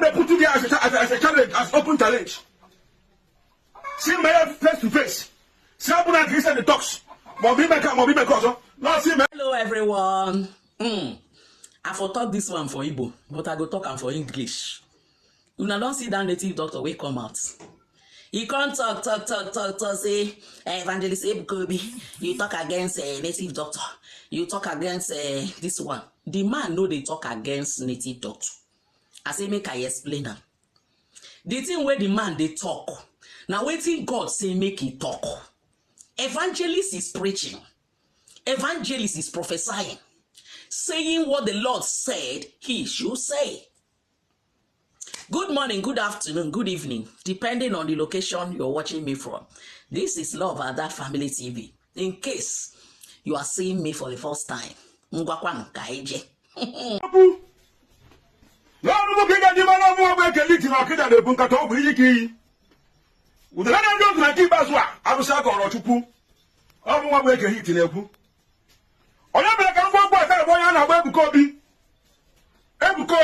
they put you there as a challenge, as open challenge. See me face to face. See how I can say the talks. Hello everyone. I for talk this one for Igbo, but I go talk am for English. Una don't see that native doctor wey come out. He can't talk, say, Evangelist Ebuka Obi, you talk against a native doctor. You talk against this one. The man know they talk against native doctor. I say, make I explain am. The thing where the man they talk. Now waiting God say make he talk. Evangelist is preaching. Evangelist is prophesying. Saying what the Lord said he should say. Good morning, good afternoon, good evening, depending on the location you're watching me from. This is Love and That Family TV. In case you are seeing me for the first time, Ebuka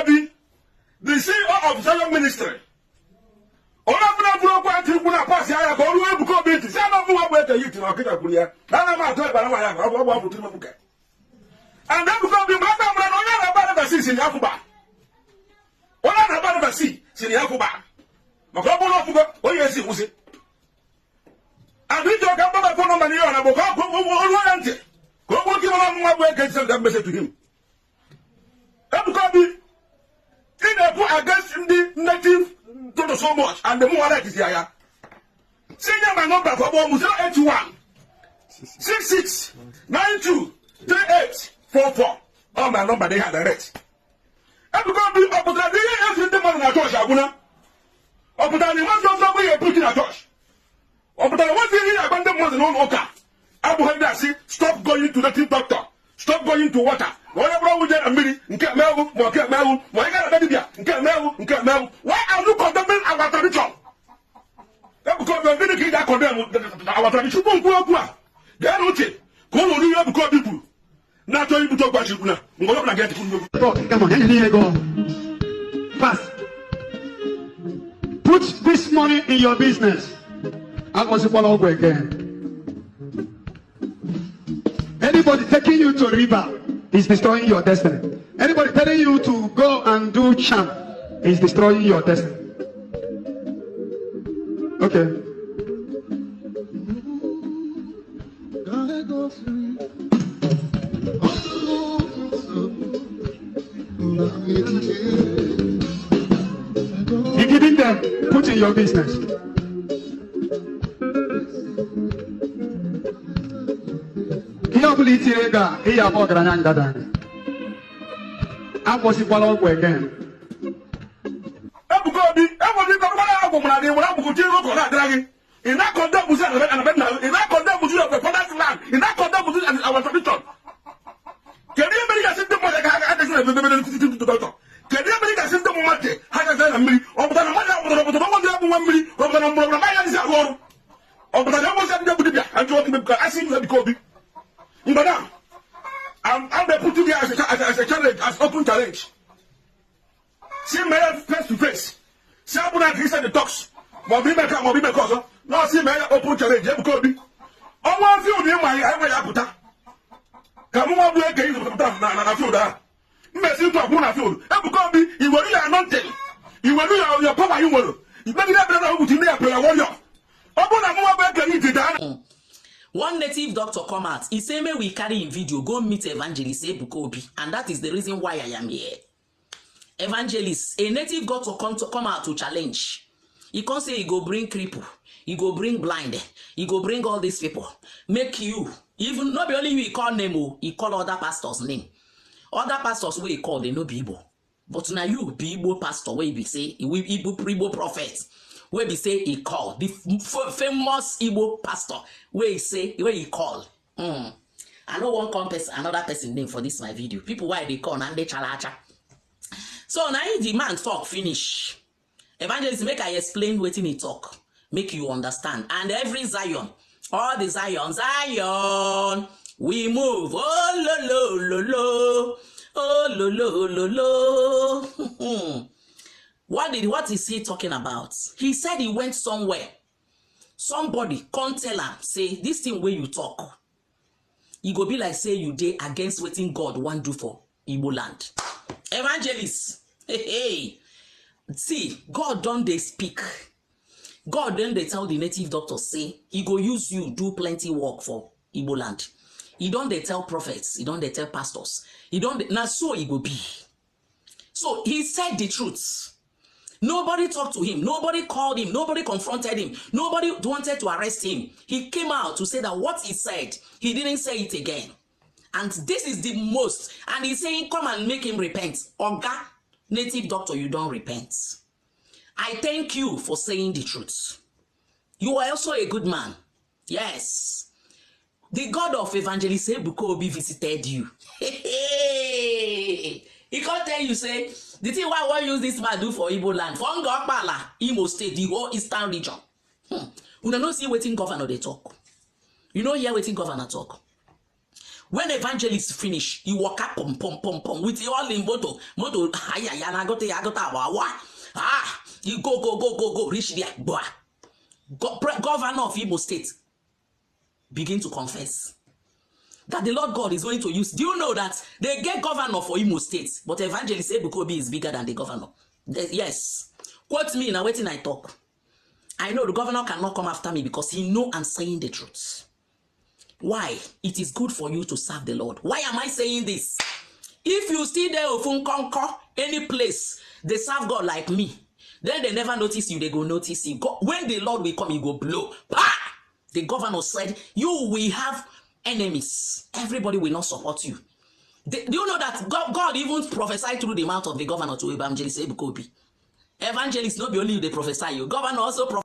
Obi, the CEO of Zion Ministry. And Ebuka Obi, against the native don't so much, and the more like is here. Senior my number for 081 66 92 3844. All my number they had direct. Ebuka Obi opportunity every day man na church aguna. Opportunity man don't be preaching at church. Opportunity one thing I abandon more than one oka. Abu Handa say stop going to the native doctor. Stop going to water. Whatever we get a minute, why are you condemning our tradition? Because we are going to get condemn our tradition. They are not it. Come on, you have to call people. Not only to talk about you. Come on, here you go. Fast. Put this money in your business. I was over again. Anybody taking you to a river is destroying your destiny. Anybody telling you to go and do charm is destroying your destiny. Okay. You're giving them, put in your business. I was in one again. In that condemn was in that condemn was of the father's land, in that condemn was our tradition. Can you make a system of the doctor? Can you make a system of Mate? Has a me, or the mother of the one million, or the number of my or the number and to I see you have Kobe. Madam, I'm the put you as a challenge, as open challenge. See me face to face. See how I can say the talks. Now see me open challenge. Ebuka Obi. I want you to my I will put. Come on, we can use na field. Messi to Abuna field. Ebuka Obi, you will be anointed. You will be your power. You will. You better not put in there prayer warrior. Abuna more can eat it. One native doctor come out. He say me we carry in video go meet Evangelist Ebuka Obi, and that is the reason why I am here. Evangelist, a native doctor come out to challenge. He can't say he go bring cripple, he go bring blind, he go bring all these people. Make you even not only you he call name, he call other pastors name. Other pastors where he call they no be Igbo, but now you be Igbo pastor where he say he will Igbo prophet. Where we say he called the famous Igbo pastor where he say where he called. I know one another person name for this my video. People why they call and they chalacha. So now the man talk finish. Evangelist make I explain what he talk. Make you understand. And every Zion, all the Zion, we move. Oh lo lo lo lo. Oh lo lo lo lo. What is he talking about? He said he went somewhere. Somebody come tell him, say, this thing where you talk, you go be like say you dey against wetin God want do for Igbo land. Evangelist, hey. See, God don't they speak. God then they tell the native doctor, say, he go use you, do plenty work for Igbo land. He don't they tell prophets, he don't they tell pastors. He don't, now so he go be. So he said the truth. Nobody talked to him. Nobody called him. Nobody confronted him. Nobody wanted to arrest him. He came out to say that what he said, he didn't say it again. And this is the most. And he's saying, come and make him repent. Oga, native doctor, you don't repent. I thank you for saying the truth. You are also a good man. Yes. The God of Evangelist Ebuka Obi visited you. He can't tell you, say, the thing why I use this man do for Igbo land, for Ngokpala, Imo State, the whole eastern region. You don't see waiting governor they talk. You know here waiting governor talk. When evangelist finish, he walk up pom with the all in moto yana agota wa. Ah, you go reach there. Governor of Imo State begin to confess that the Lord God is going to use. Do you know that they get governor for Imo State, but Evangelist Ebuka Obi is bigger than the governor? Yes. Quote me now, waiting I talk. I know the governor cannot come after me because he know I'm saying the truth. Why? It is good for you to serve the Lord. Why am I saying this? If you see there often conquer any place, they serve God like me, then they never notice you, they go notice you. When the Lord will come, he go blow. Pa! The governor said, you will have enemies. Everybody will not support you. Do you know that God even prophesied through the mouth of the governor to Evangelist Ebuka Obi? Evangelist, not be only they prophesy you. Governor also prophesy.